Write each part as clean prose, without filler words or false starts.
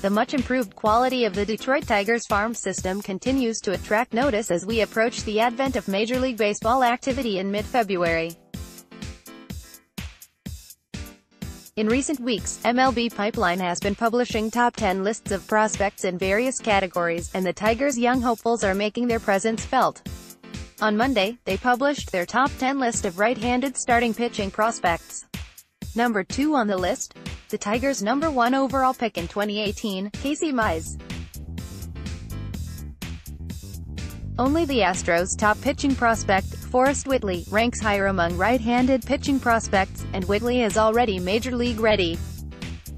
The much-improved quality of the Detroit Tigers farm system continues to attract notice as we approach the advent of Major League Baseball activity in mid-February. In recent weeks, MLB Pipeline has been publishing top 10 lists of prospects in various categories, and the Tigers' young hopefuls are making their presence felt. On Monday, they published their top 10 list of right-handed starting pitching prospects. Number 2 on the list, the Tigers' number 1 overall pick in 2018, Casey Mize. Only the Astros' top pitching prospect, Forrest Whitley, ranks higher among right-handed pitching prospects, and Whitley is already Major League ready.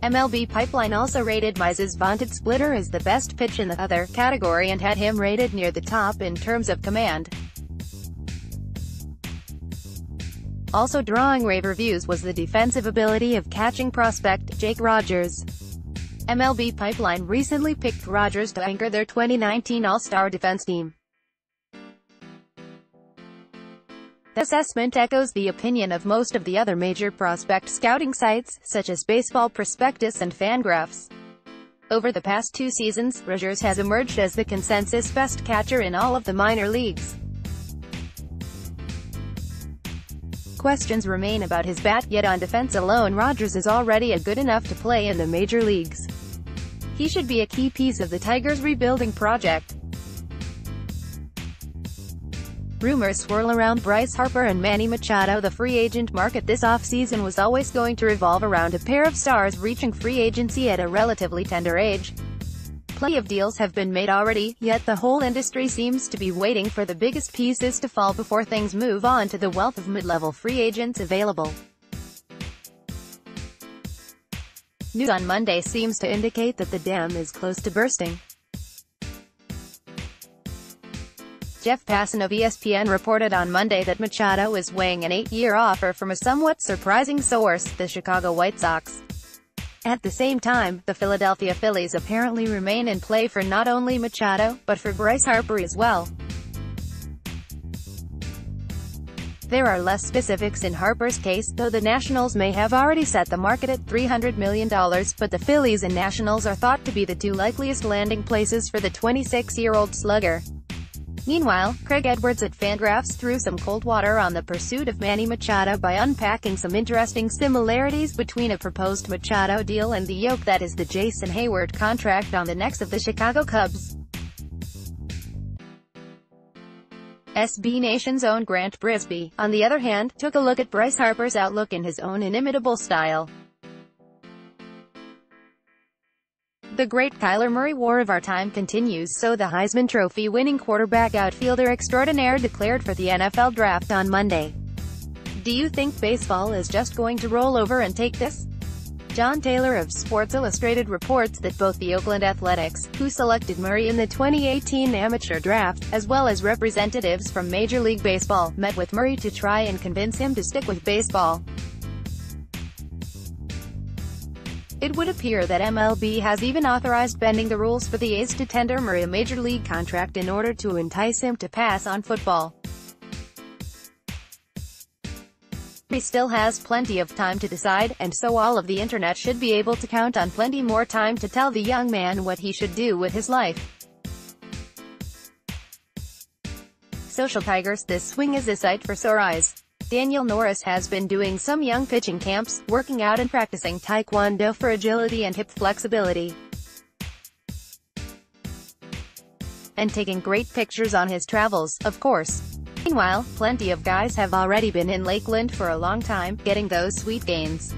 MLB Pipeline also rated Mize's vaunted splitter as the best pitch in the other category and had him rated near the top in terms of command. Also drawing rave reviews was the defensive ability of catching prospect, Jake Rogers. MLB Pipeline recently picked Rogers to anchor their 2019 All-Star defense team. The assessment echoes the opinion of most of the other major prospect scouting sites, such as Baseball Prospectus and Fangraphs. Over the past 2 seasons, Rogers has emerged as the consensus best catcher in all of the minor leagues. Questions remain about his bat, yet on defense alone Rogers is already good enough to play in the major leagues. He should be a key piece of the Tigers' rebuilding project. Rumors swirl around Bryce Harper and Manny Machado. The free agent market this offseason was always going to revolve around a pair of stars reaching free agency at a relatively tender age. Plenty of deals have been made already, yet the whole industry seems to be waiting for the biggest pieces to fall before things move on to the wealth of mid-level free agents available. News on Monday seems to indicate that the dam is close to bursting. Jeff Passan of ESPN reported on Monday that Machado is weighing an 8-year offer from a somewhat surprising source, the Chicago White Sox. At the same time, the Philadelphia Phillies apparently remain in play for not only Machado, but for Bryce Harper as well. There are less specifics in Harper's case, though the Nationals may have already set the market at $300 million, but the Phillies and Nationals are thought to be the 2 likeliest landing places for the 26-year-old slugger. Meanwhile, Craig Edwards at Fangraphs threw some cold water on the pursuit of Manny Machado by unpacking some interesting similarities between a proposed Machado deal and the yoke that is the Jason Hayward contract on the necks of the Chicago Cubs. SB Nation's own Grant Brisbee, on the other hand, took a look at Bryce Harper's outlook in his own inimitable style. The great Kyler Murray war of our time continues, so the Heisman Trophy-winning quarterback outfielder extraordinaire declared for the NFL Draft on Monday. Do you think baseball is just going to roll over and take this? John Taylor of Sports Illustrated reports that both the Oakland Athletics, who selected Murray in the 2018 amateur draft, as well as representatives from Major League Baseball, met with Murray to try and convince him to stick with baseball. It would appear that MLB has even authorized bending the rules for the A's to tender Murray a major league contract in order to entice him to pass on football. He still has plenty of time to decide, and so all of the internet should be able to count on plenty more time to tell the young man what he should do with his life. Social Tigers. This swing is a sight for sore eyes. Daniel Norris has been doing some young pitching camps, working out and practicing taekwondo for agility and hip flexibility, and taking great pictures on his travels, of course. Meanwhile, plenty of guys have already been in Lakeland for a long time, getting those sweet gains.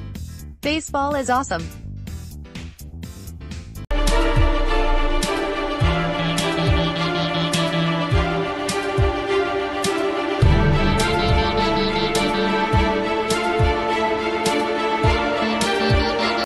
Baseball is awesome.